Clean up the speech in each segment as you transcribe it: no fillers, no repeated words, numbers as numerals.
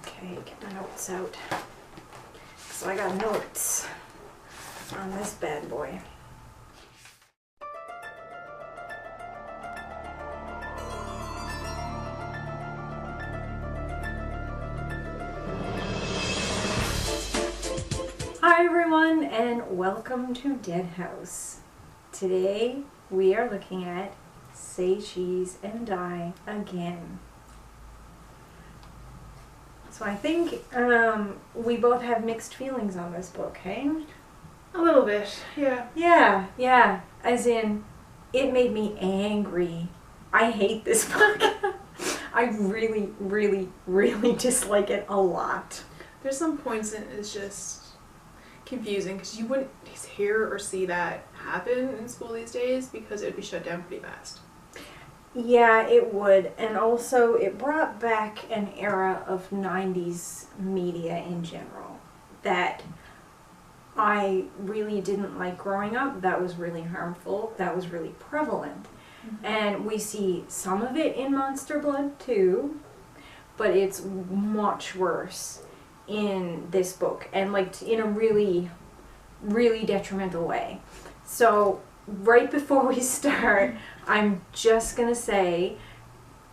Okay, get my notes out. So I got notes on this bad boy. Hi everyone, and welcome to Deadhouse. Today we are looking at Say Cheese and Die Again. So I think we both have mixed feelings on this book, hey? A little bit, yeah. Yeah. As in, it made me angry. I hate this book. I really dislike it a lot. There's some points in it's just confusing because you wouldn't hear or see that happen in school these days because it would be shut down pretty fast. Yeah, it would. And also, it brought back an era of 90s media in general that I really didn't like growing up. That was really harmful. That was really prevalent. Mm-hmm. And we see some of it in Monster Blood too, but it's much worse in this book, and like in a really detrimental way. So right before we start, I'm just gonna say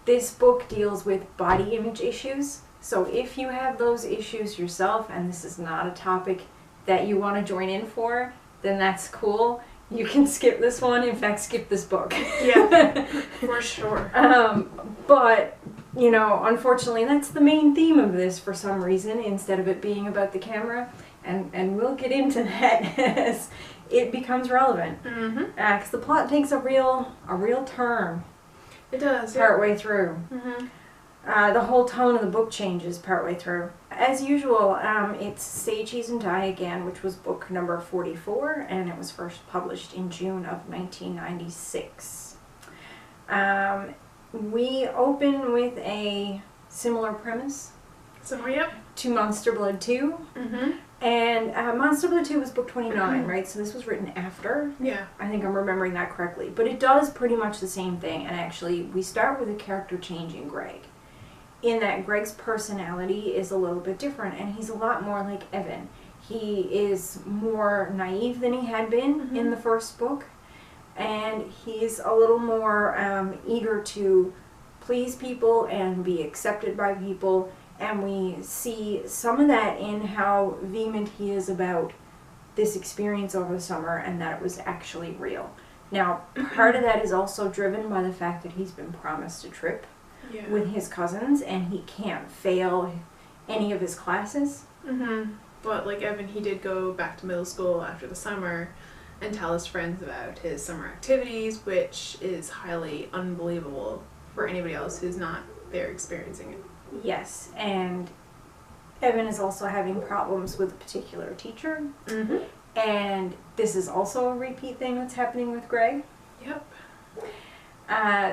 this book deals with body image issues. So if you have those issues yourself and this is not a topic that you want to join in for, then that's cool. You can skip this one. In fact, skip this book. Yeah, for sure. But you know, unfortunately, that's the main theme of this for some reason, instead of it being about the camera. And we'll get into that as it becomes relevant. Mm-hmm. 'Cause the plot takes a real turn. It does, Partway through. Mm-hmm. The whole tone of the book changes partway through. As usual, it's Say Cheese and Die Again, which was book number 44, and it was first published in June of 1996. We open with a similar premise to Monster Blood 2. Mm-hmm. And Monster Blood 2 was book 29, right? So this was written after. Yeah. I think I'm remembering that correctly. But it does pretty much the same thing. And actually, we start with a character change in Greg. In that Greg's personality is a little bit different, and he's a lot more like Evan. He is more naive than he had been in the first book. And he's a little more eager to please people and be accepted by people. And we see some of that in how vehement he is about this experience over the summer and that it was actually real. Now, part of that is also driven by the fact that he's been promised a trip with his cousins and he can't fail any of his classes. Mm-hmm. But like Evan, he did go back to middle school after the summer and tell his friends about his summer activities, which is highly unbelievable for anybody else who's not there experiencing it. Yes, and Evan is also having problems with a particular teacher. Mm-hmm. And this is also a repeat thing that's happening with Greg. Yep.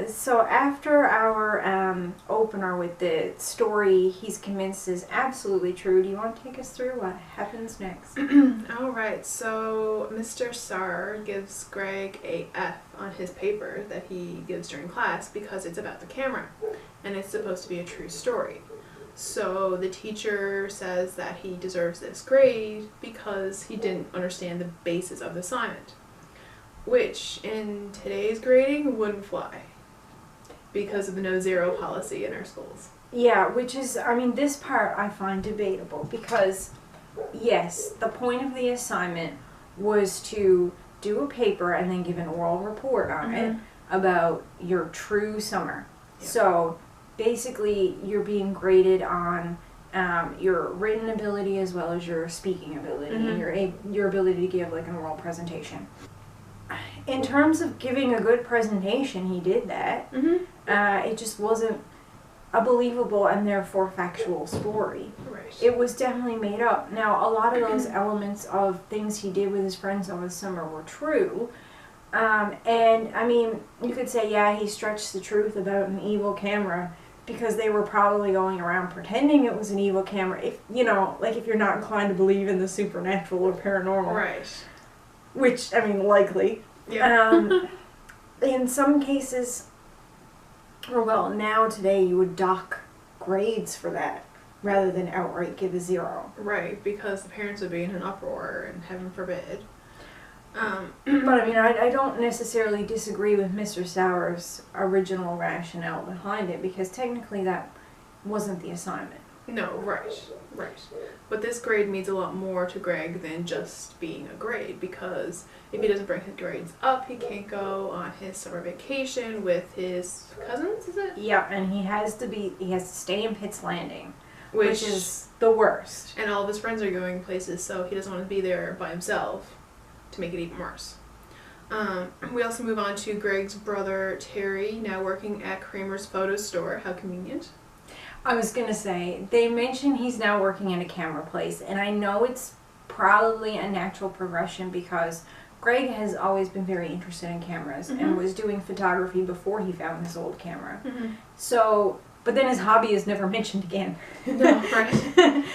So after our opener with the story he's convinced is absolutely true, do you want to take us through what happens next? Alright, so Mr. Sarr gives Greg a F on his paper that he gives during class because it's about the camera and it's supposed to be a true story. So the teacher says that he deserves this grade because he didn't understand the basis of the assignment. Which, in today's grading, wouldn't fly because of the no-zero policy in our schools. Yeah, which is, I mean, this part I find debatable because, yes, the point of the assignment was to do a paper and then give an oral report on it about your true summer. Yeah. So, basically, you're being graded on your written ability as well as your speaking ability and your ability to give, like, an oral presentation. In terms of giving a good presentation, he did that. It just wasn't a believable and therefore factual story. Right. It was definitely made up. Now, a lot of those elements of things he did with his friends over the summer were true. And, I mean, you could say, yeah, he stretched the truth about an evil camera because they were probably going around pretending it was an evil camera. If, you know, like if you're not inclined to believe in the supernatural or paranormal. Right. Which, I mean, likely. Yeah. In some cases, or well, now today you would dock grades for that. rather than outright give a 0. Right, because the parents would be in an uproar, and heaven forbid. But I mean, I don't necessarily disagree with Mr. Sauer's original rationale behind it, because technically that wasn't the assignment. No, right. But this grade means a lot more to Greg than just being a grade, because if he doesn't bring his grades up, he can't go on his summer vacation with his cousins, is it? Yeah, and he has to stay in Pitt's Landing, which is the worst. And all of his friends are going places, so he doesn't want to be there by himself to make it even worse. We also move on to Greg's brother, Terry, now working at Kramer's photo store. How convenient. I was going to say, they mention he's now working in a camera place, and I know it's probably a natural progression because Greg has always been very interested in cameras and was doing photography before he found his old camera. So, but then his hobby is never mentioned again. No, right.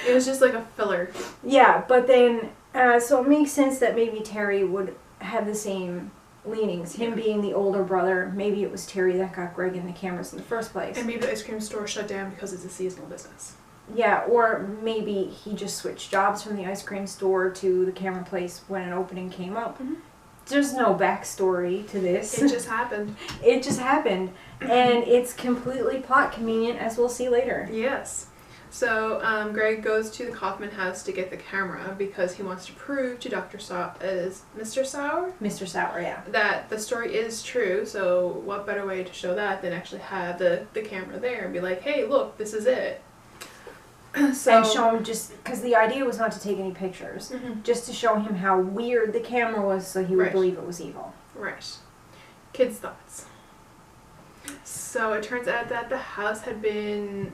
It was just like a filler. Yeah, but then, so it makes sense that maybe Terry would have the same leanings. Him being the older brother, maybe it was Terry that got Greg in the cameras in the first place. And maybe the ice cream store shut down because it's a seasonal business. Yeah, or maybe he just switched jobs from the ice cream store to the camera place when an opening came up. There's no backstory to this. It just happened. It just happened. And it's completely plot convenient, as we'll see later. Yes. So Greg goes to the Kaufman house to get the camera because he wants to prove to Mr. Sauer? Mr. Sauer, yeah. That the story is true, so what better way to show that than actually have the camera there and be like, hey, look, this is it. So, and show him just, because the idea was not to take any pictures, just to show him how weird the camera was so he would believe it was evil. Right. Kids' thoughts. So it turns out that the house had been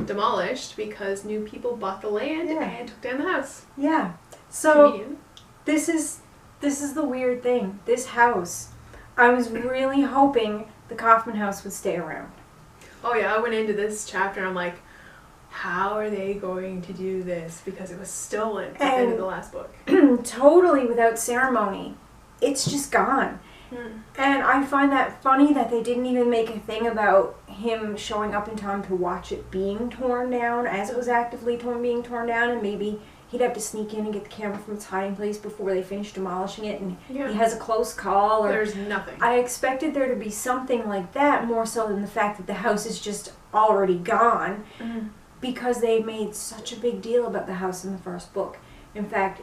demolished because new people bought the land and took down the house. Yeah. So Convenient. this is the weird thing. This house, I was really hoping the Kaufman house would stay around. Oh yeah, I went into this chapter and I'm like, how are they going to do this? Because it was stolen at the end of the last book. Totally without ceremony. It's just gone. And I find that funny that they didn't even make a thing about him showing up in time to watch it being torn down as it was actively being torn down, and maybe he'd have to sneak in and get the camera from its hiding place before they finish demolishing it, and he has a close call. Or there's nothing. I expected there to be something like that more so than the fact that the house is just already gone, because they made such a big deal about the house in the first book. In fact,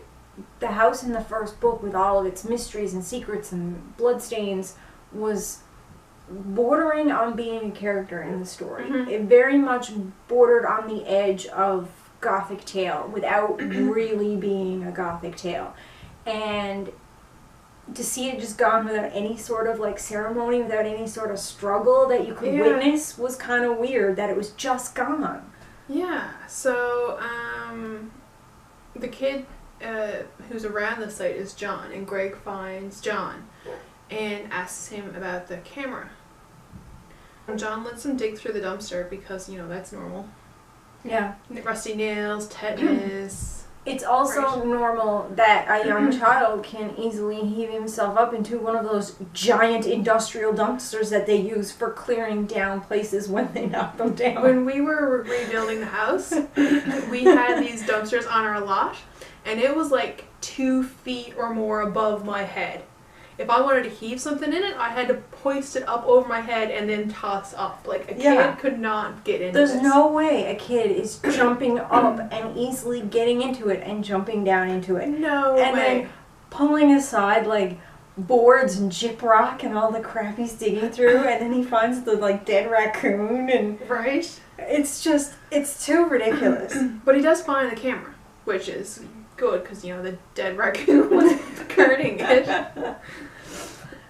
the house in the first book, with all of its mysteries and secrets and bloodstains, was bordering on being a character in the story. It very much bordered on the edge of Gothic tale without really being a Gothic tale. And to see it just gone without any sort of like ceremony, without any sort of struggle that you could witness, was kind of weird that it was just gone. Yeah, so the kid who's around the site is John, and Greg finds John and asks him about the camera. And John lets him dig through the dumpster because, you know, that's normal. Yeah. Rusty nails, tetanus. It's also normal that a young child can easily heave himself up into one of those giant industrial dumpsters that they use for clearing down places when they knock them down. When we were rebuilding the house, we had these dumpsters on our lot, and it was like 2 feet or more above my head. If I wanted to heave something in it, I had to hoist it up over my head and then toss up. Like, a kid could not get into There's this. no way a kid is jumping up and easily getting into it and jumping down into it. No and way. then pulling aside, like, boards and gyprock and all the crap he's digging through, and then he finds the, like, dead raccoon, and... Right? It's just, it's too ridiculous. But he does find the camera, which is good, because, you know, the dead raccoon was guarding it.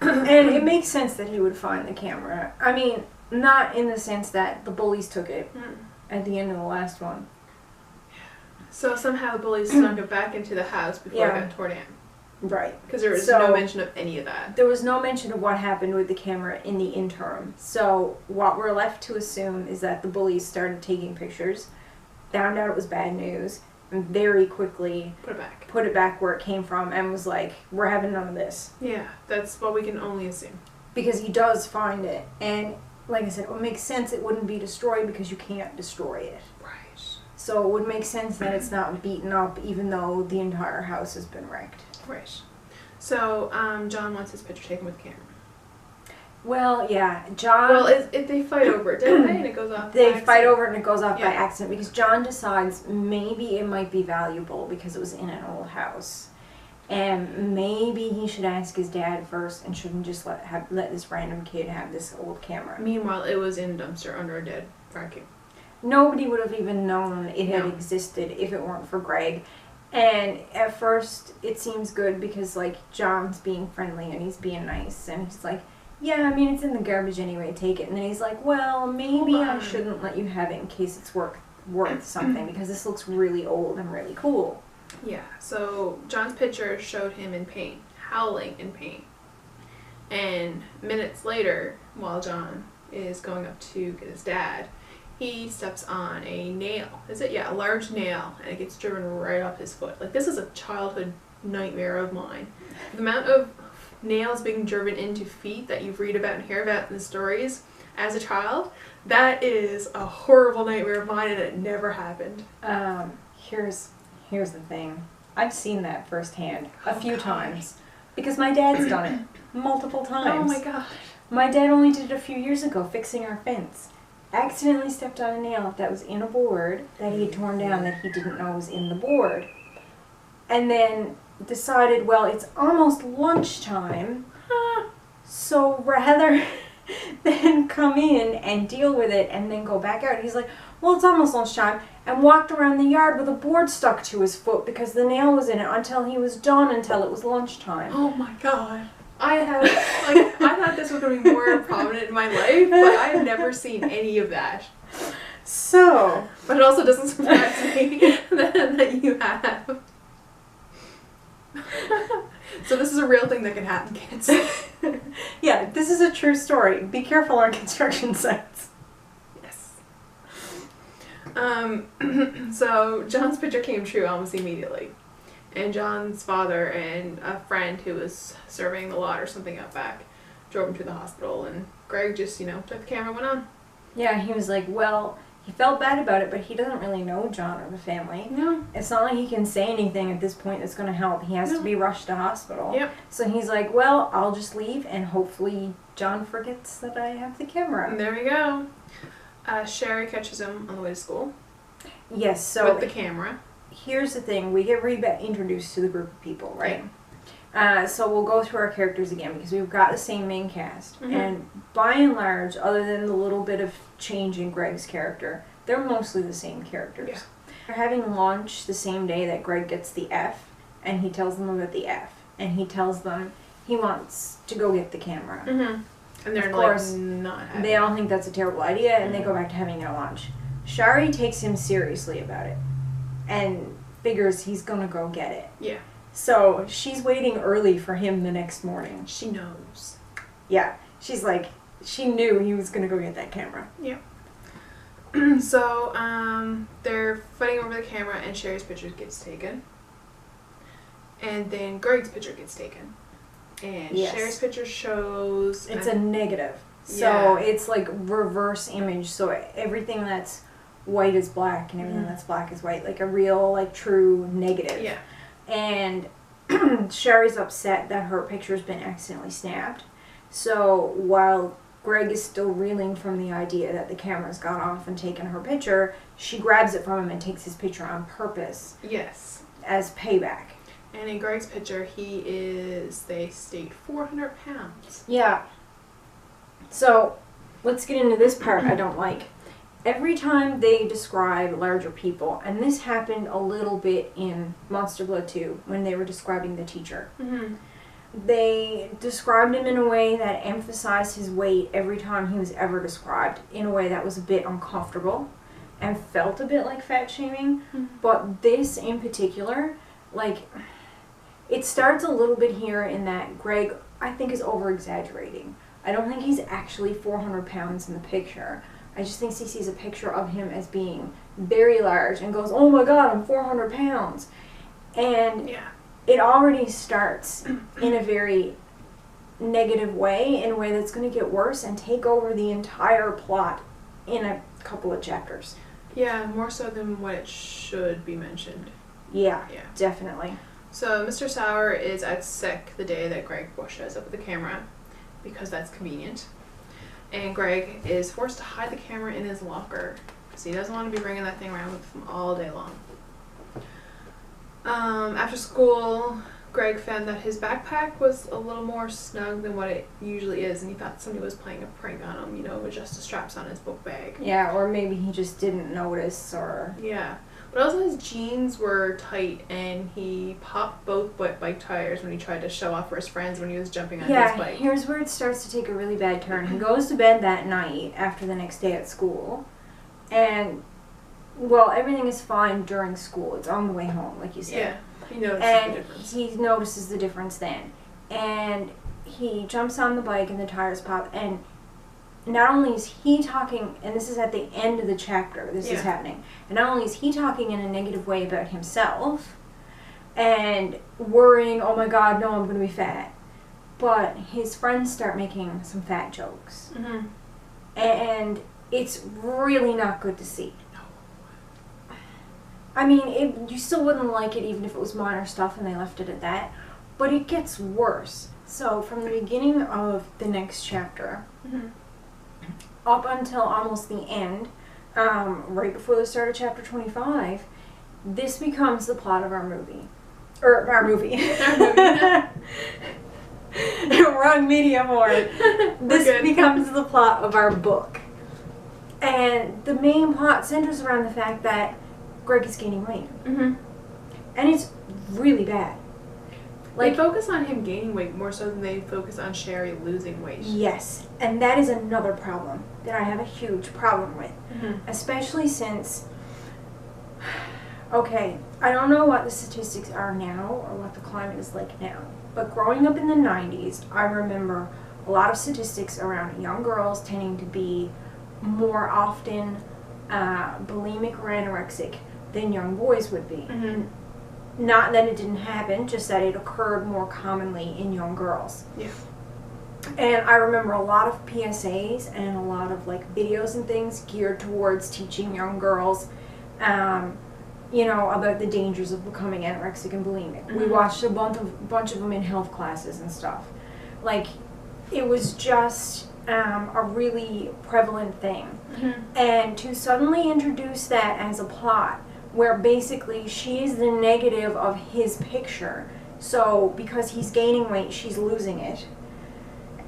And it makes sense that he would find the camera. I mean, not in the sense that the bullies took it at the end of the last one. So somehow the bullies snuck it back into the house before it got torn down. Right. Because there was no mention of any of that. There was no mention of what happened with the camera in the interim. So what we're left to assume is that the bullies started taking pictures, found out it was bad news, and very quickly put it back where it came from, and was like, we're having none of this. Yeah, that's what we can only assume. Because he does find it, and like I said, it makes sense it wouldn't be destroyed because you can't destroy it. Right. So it would make sense that it's not beaten up, even though the entire house has been wrecked. Right. So, John wants his picture taken with the camera. Well, yeah, John... Well, if they fight over it, don't they? And it goes off They by fight accident. over it and it goes off by Yeah. accident because John decides maybe it might be valuable because it was in an old house. And maybe he should ask his dad first and shouldn't just let this random kid have this old camera. Meanwhile, it was in a dumpster under a dead vacuum. Nobody would have even known it had No. existed if it weren't for Greg. And at first, it seems good because, like, John's being friendly and he's being nice. And he's like, yeah, I mean, it's in the garbage anyway, take it. And then he's like, well, maybe I shouldn't let you have it in case it's worth something because this looks really old and really cool. Yeah, so John's picture showed him in pain, howling in pain. And minutes later, while John is going up to get his dad, he steps on a nail. Is it? Yeah, a large nail, and it gets driven right up his foot. Like, this is a childhood nightmare of mine. The amount of nails being driven into feet that you read about and hear about in the stories as a child, that is a horrible nightmare of mine, and it never happened. Here's the thing. I've seen that firsthand a few times because my dad's done it multiple times. Oh my gosh. My dad only did it a few years ago fixing our fence. Accidentally stepped on a nail that was in a board that he had torn down that he didn't know was in the board. And then decided, well, it's almost lunchtime, so rather than come in and deal with it and then go back out, he's like, well, it's almost lunchtime, and walked around the yard with a board stuck to his foot because the nail was in it until he was done until it was lunchtime. Oh my god. I thought this was going to be more prominent in my life, but I have never seen any of that. So, But it also doesn't surprise me that you have. So this is a real thing that can happen, kids. yeah, this is a true story. Be careful on construction sites. Yes. So John's picture came true almost immediately. And John's father and a friend who was surveying the lot or something out back drove him to the hospital, and Greg just, took the camera and went on. Yeah, he was like, well, he felt bad about it, but he doesn't really know John or the family. No. It's not like he can say anything at this point that's going to help. He has to be rushed to hospital. Yep. So he's like, well, I'll just leave, and hopefully John forgets that I have the camera. And there we go. Sherry catches him on the way to school. Yes, so with the camera. Here's the thing. We get introduced to the group of people, right? So we'll go through our characters again because we've got the same main cast. Mm-hmm. And by and large, other than the little bit of change in Greg's character, they're mostly the same characters. Yeah. They're having lunch the same day that Greg gets the F, and he tells them about the F. And he tells them he wants to go get the camera. Mm-hmm. And they're Of course, not happy. they all think that's a terrible idea, and they go back to having their lunch. Shari takes him seriously about it and figures he's gonna go get it. Yeah. So she's waiting early for him the next morning. She knows. Yeah. She's like, she knew he was gonna go get that camera. Yeah. So, they're fighting over the camera, and Sherry's picture gets taken. And then Greg's picture gets taken. And Yes. Sherry's picture shows... It's a negative. So Yeah. it's like reverse image. So everything that's white is black and everything Mhm. that's black is white. Like a real, like, true negative. Yeah. And Sherry's upset that her picture's been accidentally snapped. So while Greg is still reeling from the idea that the camera's gone off and taken her picture, she grabs it from him and takes his picture on purpose Yes. as payback. And in Greg's picture, he is, they state, 400 pounds. Yeah. So let's get into this part I don't like. Every time they describe larger people, and this happened a little bit in Monster Blood 2 when they were describing the teacher, Mm-hmm. they described him in a way that emphasized his weight every time he was ever described, in a way that was a bit uncomfortable and felt a bit like fat shaming. Mm-hmm. But this in particular, like, it starts a little bit here in that Greg, I think, is over-exaggerating. I don't think he's actually 400 pounds in the picture. I just think he sees a picture of him as being very large and goes, oh my god, I'm 400 pounds. And Yeah. it already starts in a very negative way, in a way that's going to get worse and take over the entire plot in a couple of chapters. Yeah, more so than what it should be mentioned. Yeah, Yeah. definitely. So Mr. Sauer is out sick the day that Greg shows up with the camera, because that's convenient. And Greg is forced to hide the camera in his locker because he doesn't want to be bringing that thing around with him all day long. After school, Greg found that his backpack was a little more snug than what it usually is, and he thought somebody was playing a prank on him, adjust the straps on his book bag. Yeah, or maybe he just didn't notice, or... Yeah. But also his jeans were tight, and he popped both bike tires when he tried to show off for his friends when he was jumping on his bike. Yeah, here's where it starts to take a really bad turn. He goes to bed that night after the next day at school, and, well, everything is fine during school. It's on the way home, like you said. Yeah, he notices the difference. He notices the difference then. And he jumps on the bike, and the tires pop, and not only is he talking, and this is at the end of the chapter, this is happening, and not only is he talking in a negative way about himself and worrying, oh my god, no, I'm going to be fat, but his friends start making some fat jokes. Mm-hmm. And it's really not good to see. I mean, you still wouldn't like it even if it was minor stuff and they left it at that, but it gets worse. So from the beginning of the next chapter, up until almost the end, right before the start of chapter 25, this becomes the plot of our movie. Or our movie. Wrong medium word. This becomes the plot of our book. And the main plot centers around the fact that Greg is gaining weight. Mm-hmm. And it's really bad. They focus on him gaining weight more so than they focus on Sherry losing weight. Yes, and that is another problem that I have a huge problem with. Mm-hmm. Especially since, okay, I don't know what the statistics are now or what the climate is like now, but growing up in the 90s, I remember a lot of statistics around young girls tending to be more often bulimic or anorexic than young boys would be. Mm-hmm. Not that it didn't happen, just that it occurred more commonly in young girls. Yeah. And I remember a lot of PSAs and a lot of videos and things geared towards teaching young girls, about the dangers of becoming anorexic and bulimic. Mm-hmm. We watched a bunch of them in health classes and stuff. It was just a really prevalent thing. Mm-hmm. And to suddenly introduce that as a plot, where basically she's the negative of his picture, so because he's gaining weight, she's losing it.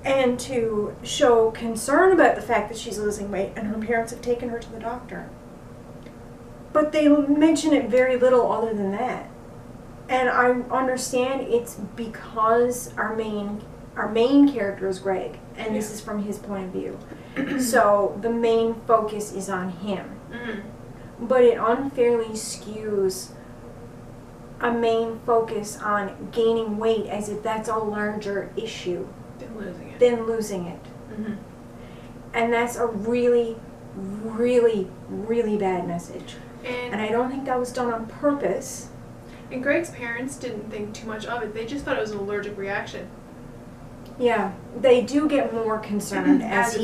And to show concern about the fact that she's losing weight, and her parents have taken her to the doctor. But they mention it very little other than that. And I understand it's because our main character is Greg, and this is from his point of view. So the main focus is on him. Mm-hmm. But it unfairly skews a main focus on gaining weight as if that's a larger issue than losing it. Mm-hmm. And that's a really, really, really bad message. And I don't think that was done on purpose. And Greg's parents didn't think too much of it. They just thought it was an allergic reaction. Yeah, they do get more concerned as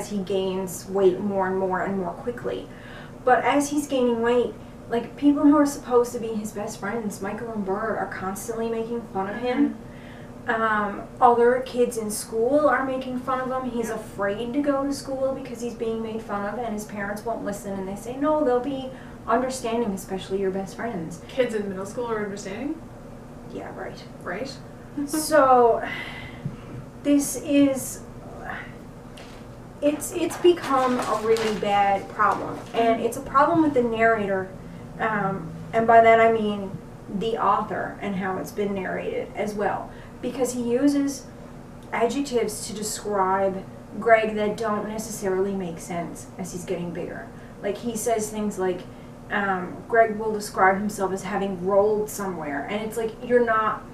he gains weight more and more quickly. But as he's gaining weight, people who are supposed to be his best friends, Michael and Bert, are constantly making fun of him. Other kids in school are making fun of him. He's afraid to go to school because he's being made fun of, and his parents won't listen, and they say, no, they'll be understanding, especially your best friends. Kids in middle school are understanding? Yeah, right. Right? So, this is... It's become a really bad problem, and it's a problem with the narrator, and by that I mean the author and how it's been narrated as well, because he uses adjectives to describe Greg that don't necessarily make sense as he's getting bigger. He says things like, Greg will describe himself as having rolled somewhere, and it's you're not,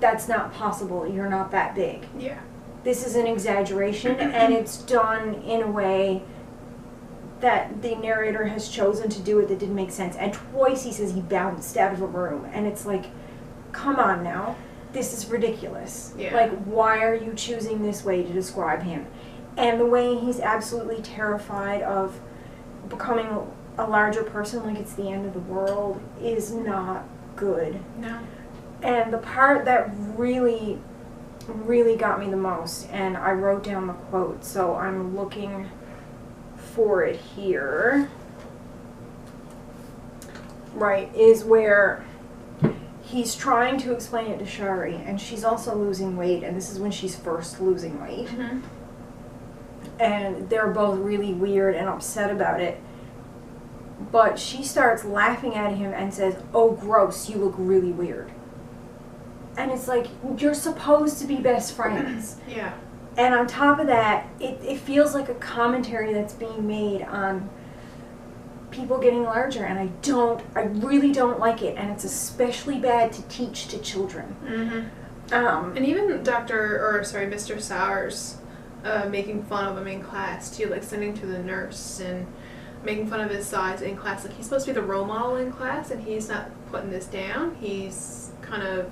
that's not possible, you're not that big. Yeah. This is an exaggeration, and it's done in a way that the narrator has chosen to do it that didn't make sense. And twice he says he bounced out of a room, and it's come on now, this is ridiculous. Yeah. Why are you choosing this way to describe him? And the way he's absolutely terrified of becoming a larger person like it's the end of the world is not good. No. And the part that really got me the most, and I wrote down the quote, so I'm looking for it here. Right, is where he's trying to explain it to Shari, and she's also losing weight, and this is when she's first losing weight. Mm-hmm. And they're both really weird and upset about it. But she starts laughing at him and says, "Oh, gross, you look really weird." And it's like, you're supposed to be best friends. Yeah. And on top of that, it feels like a commentary that's being made on people getting larger, and I really don't like it, and it's especially bad to teach to children. Mm-hmm. And even Mr. Sowers making fun of him in class too, like sending to the nurse and making fun of his size in class. Like, he's supposed to be the role model in class, and he's not putting this down. He's kind of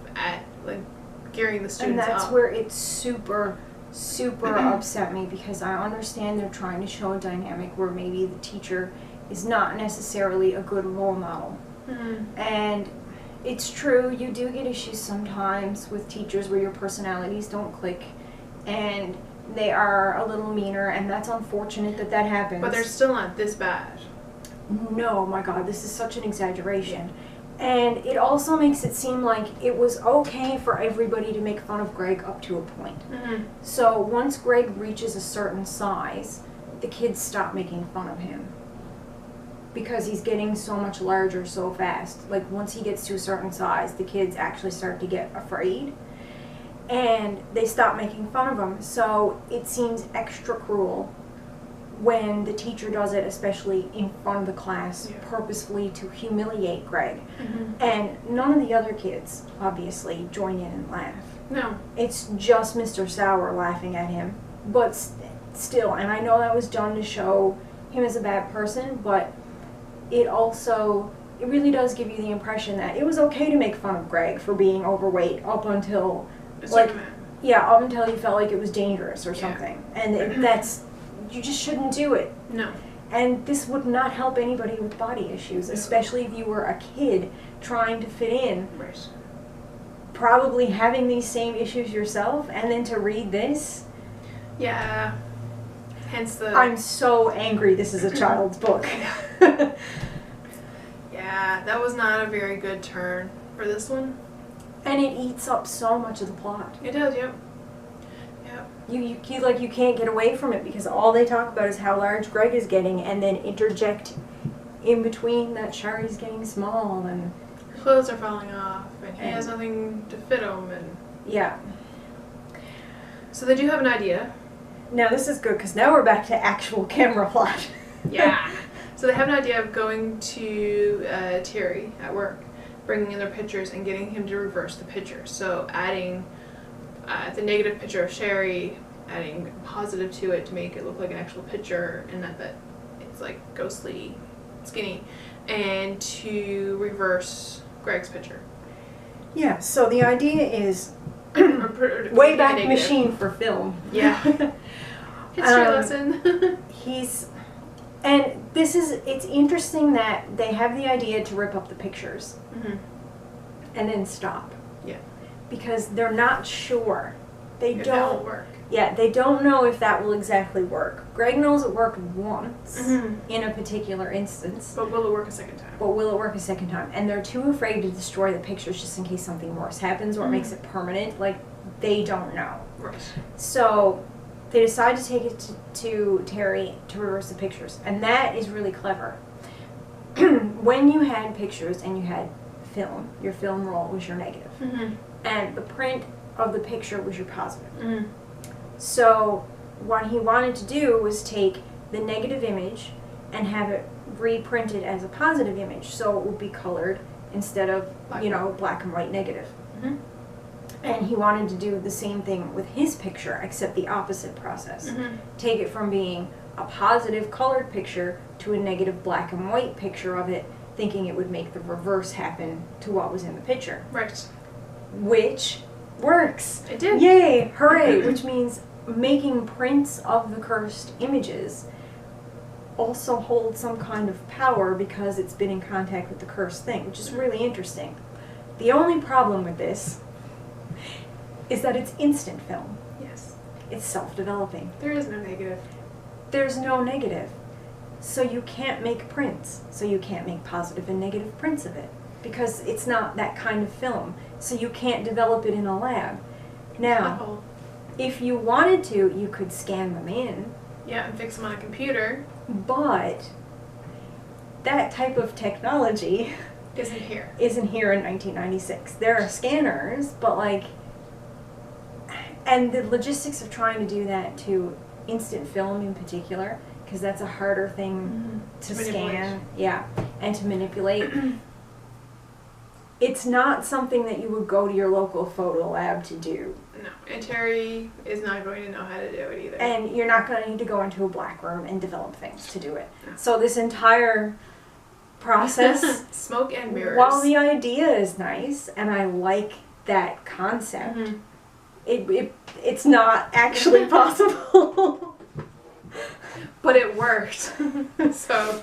gearing the students up. And that's where it super upset me, because I understand they're trying to show a dynamic where maybe the teacher is not necessarily a good role model. Mm-hmm. And it's true, you do get issues sometimes with teachers where your personalities don't click and they are a little meaner, and that's unfortunate that happens. But they're still not this bad. No, my God, this is such an exaggeration. And it also makes it seem like it was okay for everybody to make fun of Greg up to a point. Mm-hmm. So once Greg reaches a certain size, the kids stop making fun of him, because he's getting so much larger so fast. Like, once he gets to a certain size, the kids actually start to get afraid, and they stop making fun of him. So it seems extra cruel when the teacher does it, especially in front of the class, purposefully to humiliate Greg. Mm-hmm. And none of the other kids, obviously, join in and laugh. No. It's just Mr. Sauer laughing at him. But still, and I know that was done to show him as a bad person, but it really does give you the impression that it was okay to make fun of Greg for being overweight up until, up until you felt like it was dangerous or something. And you just shouldn't do it. No. And this would not help anybody with body issues, especially if you were a kid trying to fit in. Right. Probably having these same issues yourself, and then to read this. Yeah. Hence the... I'm so angry this is a child's book. Yeah, that was not a very good turn for this one. And it eats up so much of the plot. It does, yep. You can't get away from it, because all they talk about is how large Greg is getting, and then interject in between that Shari's getting small, and her clothes are falling off, and he has nothing to fit them, and yeah. So they do have an idea. Now this is good, because now we're back to actual camera plot. Yeah. So they have an idea of going to Terry at work, bringing in their pictures and getting him to reverse the picture. So adding the negative picture of Sherry, adding positive to it to make it look like an actual picture, and that it's like ghostly, skinny, and to reverse Greg's picture. Yeah. So the idea is Wayback Machine for film. Yeah. History lesson. It's interesting that they have the idea to rip up the pictures. Mm-hmm. And then stop. Yeah. Because they're not sure. If that will work. Yeah, they don't know if that will exactly work. Greg knows it worked once in a particular instance. But will it work a second time? And they're too afraid to destroy the pictures just in case something worse happens or makes it permanent. Like, they don't know. Right. So they decide to take it to Terry to reverse the pictures. And that is really clever. When you had pictures and you had film, your film roll was your negative. Mm-hmm. And the print of the picture was your positive. Mm-hmm. So what he wanted to do was take the negative image and have it reprinted as a positive image, so it would be colored instead of, black and white negative. Mm-hmm. And he wanted to do the same thing with his picture, except the opposite process. Mm-hmm. Take it from being a positive colored picture to a negative black and white picture of it, thinking it would make the reverse happen to what was in the picture. Right. Which works. It did. Yay! Hooray! Which means making prints of the cursed images also hold some kind of power because it's been in contact with the cursed thing, which is really interesting. The only problem with this is that it's instant film. Yes. It's self-developing. There is no negative. There's no negative. So you can't make prints. So you can't make positive and negative prints of it because it's not that kind of film. So you can't develop it in a lab. Now, if you wanted to, you could scan them in. Yeah, and fix them on a computer. But that type of technology isn't here in 1996. There are scanners, but like, and the logistics of trying to do that to instant film in particular, because that's a harder thing to scan, yeah, and to manipulate. It's not something that you would go to your local photo lab to do. No, and Terry is not going to know how to do it either. And you're not going to need to go into a black room and develop things to do it. No. So this entire process... Smoke and mirrors. While the idea is nice, and I like that concept, it's not actually possible. But it worked. So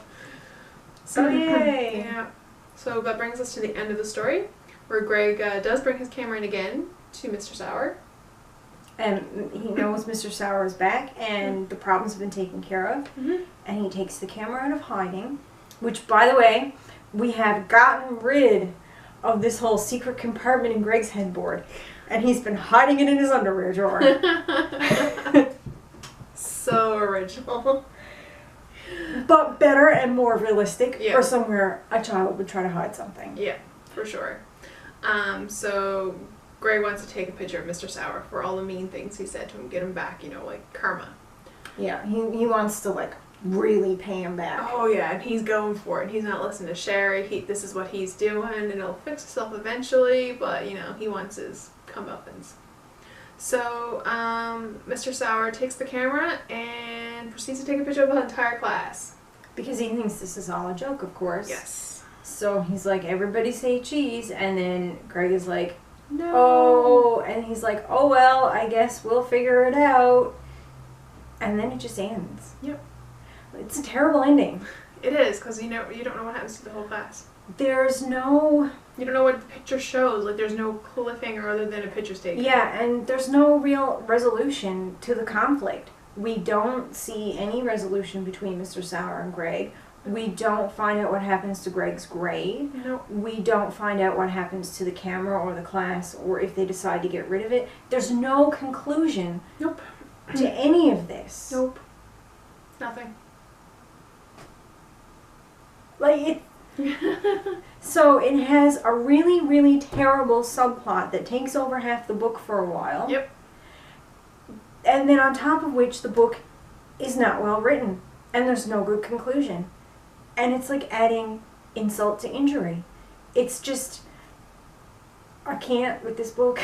yay! Yeah. So that brings us to the end of the story, where Greg does bring his camera in again to Mr. Sauer. And he knows Mr. Sauer is back, and the problems have been taken care of. And he takes the camera out of hiding, which, by the way, we have gotten rid of this whole secret compartment in Greg's headboard, and he's been hiding it in his underwear drawer. So original. But better and more realistic Yeah. for somewhere a child would try to hide something. Yeah, for sure. So Greg wants to take a picture of Mr. Sauer for all the mean things he said to him, get him back, you know, like karma. Yeah, he wants to, like, really pay him back. Oh yeah, and he's going for it. He's not listening to Sherry. This is what he's doing, and it'll fix itself eventually, but, you know, he wants his comeuppance. So, Mr. Sauer takes the camera and proceeds to take a picture of the entire class. Because he thinks this is all a joke, of course. Yes. So he's like, everybody say cheese, and then Greg is like, no. Oh, and he's like, oh well, I guess we'll figure it out. And then it just ends. Yep. It's a terrible ending. It is, because you don't know what happens to the whole class. There's no... You don't know what the picture shows. Like, there's no cliffhanger other than a picture's taken. Yeah, and there's no real resolution to the conflict. We don't see any resolution between Mr. Sauer and Greg. We don't find out what happens to Greg's grade. Nope. We don't find out what happens to the camera or the class, or if they decide to get rid of it. There's no conclusion Nope. to any of this. Nope. Nothing. Like, it... So it has a really, really terrible subplot that takes over half the book for a while. Yep. And then on top of which the book is not well written. And there's no good conclusion. And it's like adding insult to injury. It's just... I can't with this book.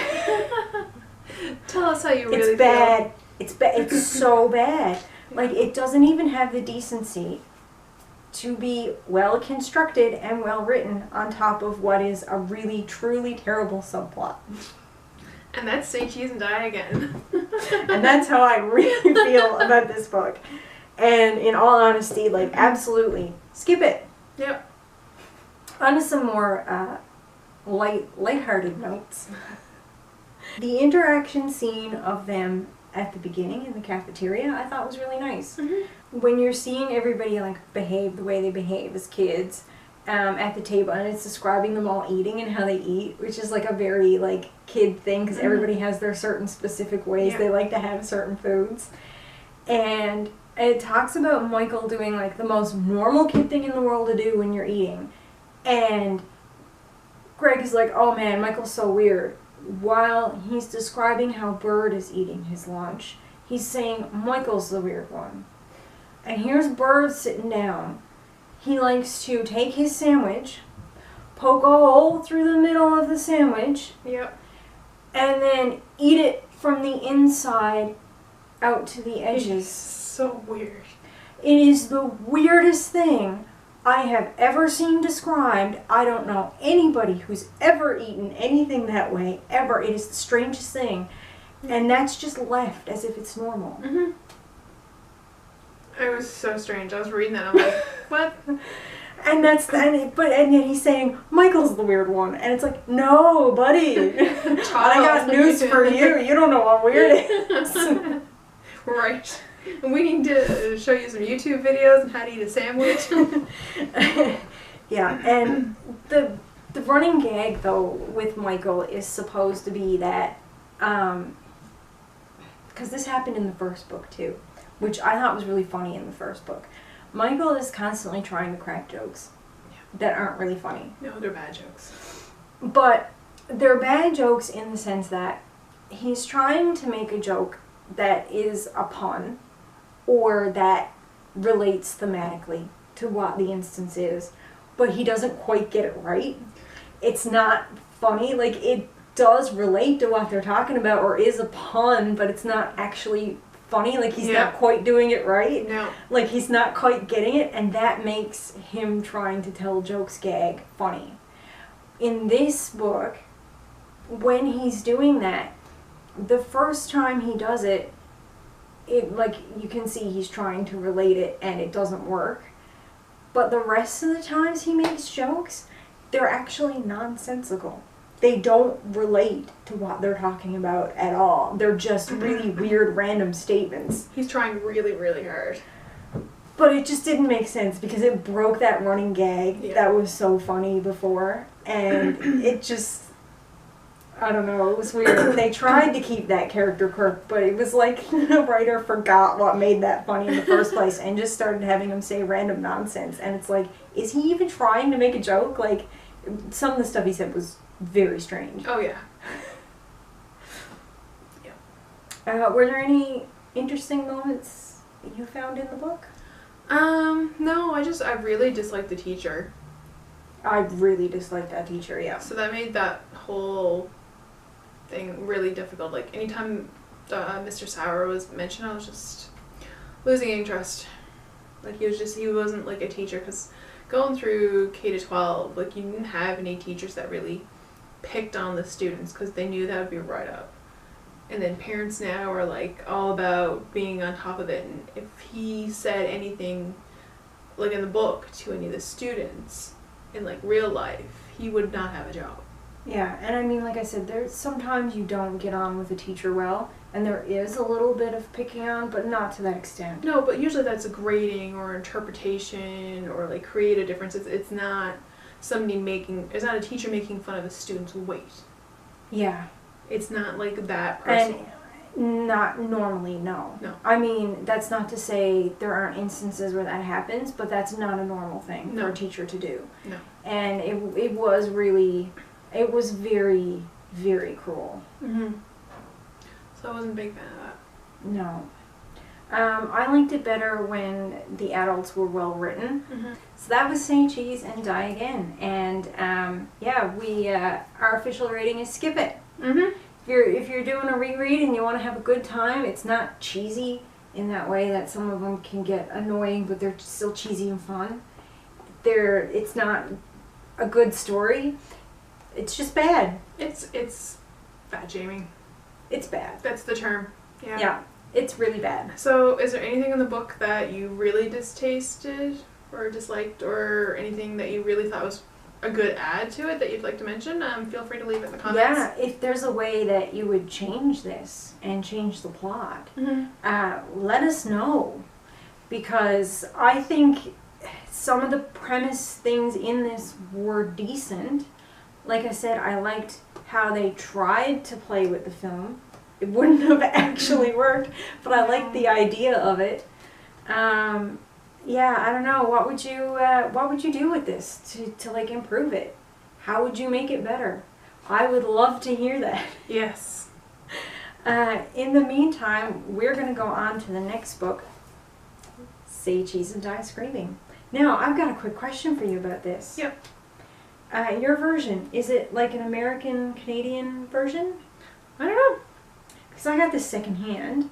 Tell us how you really feel. It's bad. It's bad. It's so bad. Like, it doesn't even have the decency to be well constructed and well written on top of what is a really, truly terrible subplot. And that's Say Cheese and Die Again. And that's how I really feel about this book. And in all honesty, like, absolutely, skip it. Yep. On to some more lighthearted notes. The interaction scene of them at the beginning in the cafeteria I thought was really nice. When you're seeing everybody like behave the way they behave as kids at the table, and it's describing them all eating and how they eat, which is like a very like kid thing because everybody has their certain specific ways they like to have certain foods. And it talks about Michael doing like the most normal kid thing in the world to do when you're eating. And Greg is like, oh man, Michael's so weird. While he's describing how Bird is eating his lunch, he's saying Michael's the weird one. And here's Bird sitting down. He likes to take his sandwich, poke a hole through the middle of the sandwich, Yep. and then eat it from the inside out to the edges. So weird. It is the weirdest thing I have ever seen described. I don't know anybody who's ever eaten anything that way, ever. It is the strangest thing. And that's just left as if it's normal. It was so strange. I was reading that. I'm like, what? And yet he's saying Michael's the weird one, and it's like, no, buddy, I got news for you. You don't know what weird is. Right. And we need to show you some YouTube videos on how to eat a sandwich. Yeah, and the running gag though with Michael is supposed to be that, because this happened in the first book too, which I thought was really funny in the first book. Michael is constantly trying to crack jokes that aren't really funny. No, they're bad jokes. But they're bad jokes in the sense that he's trying to make a joke that is a pun or that relates thematically to what the instance is, but he doesn't quite get it right. It's not funny. Like, it does relate to what they're talking about or is a pun, but it's not actually funny. Like, he's not quite doing it right. No. Like, he's not quite getting it, and that makes him trying to tell jokes gag funny. In this book, when he's doing that, the first time he does it, like, you can see he's trying to relate it and it doesn't work. But the rest of the times he makes jokes, they're actually nonsensical. They don't relate to what they're talking about at all. They're just really weird random statements. He's trying really, really hard. But it just didn't make sense because it broke that running gag that was so funny before. And it just, I don't know, it was weird. They tried to keep that character quirk, but it was like the writer forgot what made that funny in the first place and just started having him say random nonsense. And it's like, is he even trying to make a joke? Like, some of the stuff he said was very strange. Oh, yeah. Were there any interesting moments you found in the book? No, I really disliked the teacher. I really disliked that teacher, yeah. So that made that whole thing really difficult. Like, anytime Mr. Sauer was mentioned, I was just losing interest. Like, he wasn't like a teacher, because going through K-12, like, you didn't have any teachers that really picked on the students because they knew that would be right up. And then parents now are like all about being on top of it, and if he said anything like in the book to any of the students in like real life, he would not have a job. Yeah, and I mean, like I said, there's sometimes you don't get on with a teacher well, and there is a little bit of picking on, but not to that extent. No, but usually that's a grading or interpretation or like creative difference. It's not it's not a teacher making fun of a student's weight. Yeah. It's not like that personal. And not normally, no. No. I mean, that's not to say there aren't instances where that happens, but that's not a normal thing for a teacher to do. No. And it was very, very cruel. Mm-hmm. So I wasn't a big fan of that. No. I liked it better when the adults were well written. Mm-hmm. So that was Say Cheese and Die Again. And our official rating is skip it. Mm-hmm. If you're doing a reread and you want to have a good time, it's not cheesy in that way that some of them can get annoying, but they're still cheesy and fun. It's not a good story. It's just bad. It's fat shaming. It's bad. That's the term. Yeah. Yeah. It's really bad. So, is there anything in the book that you really distasted or disliked, or anything that you really thought was a good add to it that you'd like to mention? Feel free to leave it in the comments. Yeah, if there's a way that you would change this and change the plot, let us know. Because I think some of the premise things in this were decent. Like I said, I liked how they tried to play with the film. It wouldn't have actually worked, but I liked the idea of it. Yeah, I don't know. What would you do with this to like improve it? How would you make it better? I would love to hear that. Yes. In the meantime, we're going to go on to the next book, Say Cheese and Die Screaming. Now, I've got a quick question for you about this. Yep. Your version, is it like an American-Canadian version? I don't know. Because I got this secondhand,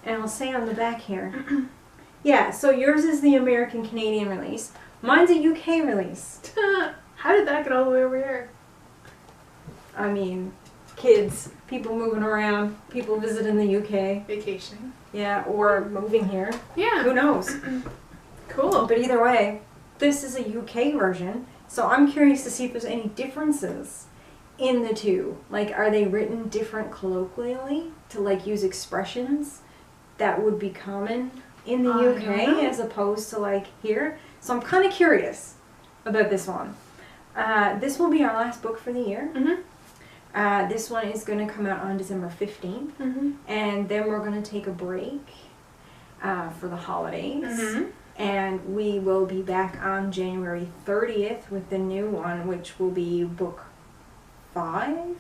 and I'll say on the back here. Yeah, so yours is the American-Canadian release. Mine's a UK release. How did that get all the way over here? I mean, kids, people moving around, people visiting the UK. Vacationing. Yeah, or moving here. Yeah. Who knows? Cool. But either way, this is a UK version, so I'm curious to see if there's any differences in the two. Like, are they written different colloquially to, like, use expressions that would be common in the UK as opposed to, like, here? So I'm kind of curious about this one. This will be our last book for the year. Mm-hmm. This one is going to come out on December 15th, Mm-hmm. and then we're going to take a break for the holidays. Mm-hmm. And we will be back on January 30th with the new one, which will be book 5.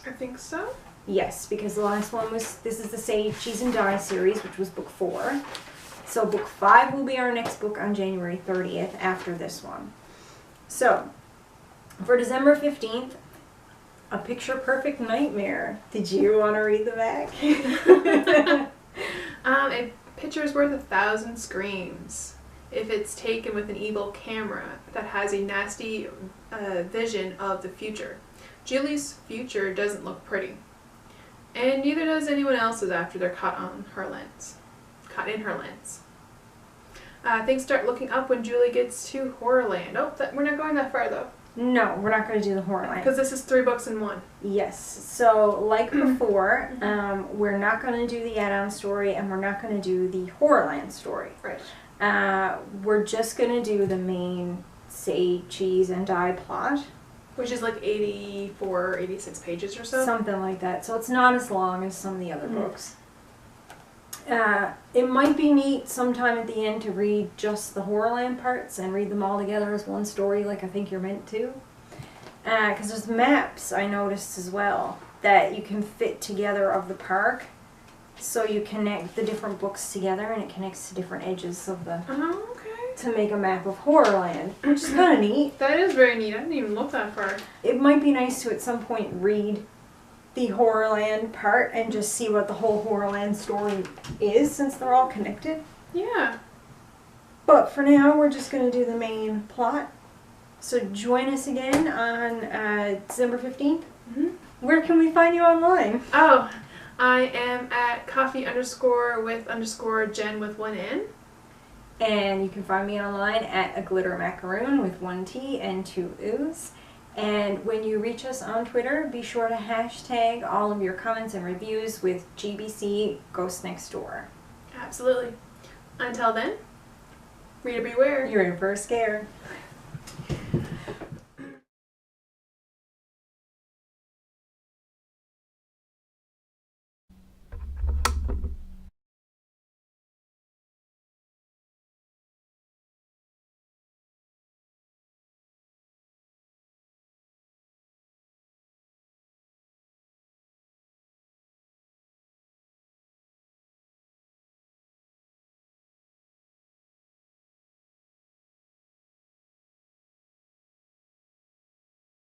I think so. Yes, because the last one was, this is the Say Cheese and Die series, which was book 4. So book 5 will be our next book on January 30th after this one. So, for December 15th, A Picture Perfect Nightmare. Did you want to read the back? A picture's worth 1,000 screams. If it's taken with an evil camera that has a nasty vision of the future. Julie's future doesn't look pretty. And neither does anyone else's after they're caught in her lens. Things start looking up when Julie gets to Horrorland. Oh, we're not going that far though. No, we're not going to do the Horrorland. Because this is 3 books in 1. Yes. So, like before, we're not going to do the add-on story, and we're not going to do the Horrorland story. Right. We're just going to do the main Say Cheese and Die plot. Which is like 84, 86 pages or so. Something like that. So it's not as long as some of the other books. It might be neat sometime at the end to read just the Horrorland parts and read them all together as one story like I think you're meant to. Because there's maps I noticed as well that you can fit together of the park. So you connect the different books together and it connects to different edges of the... Oh, okay. To make a map of Horrorland, which is kind of neat. That is very neat. I didn't even look that far. It might be nice to at some point read the Horrorland part and just see what the whole Horrorland story is since they're all connected. Yeah. But for now, we're just going to do the main plot. So join us again on December 15th. Mm-hmm. Where can we find you online? Oh, I am at coffee_with_Jen with 1 N. And you can find me online at A Glitter Macaroon with 1 T and 2 O's. And when you reach us on Twitter, be sure to hashtag all of your comments and reviews with GBC Ghost Next Door. Absolutely. Until then, reader beware. You're in for a scare.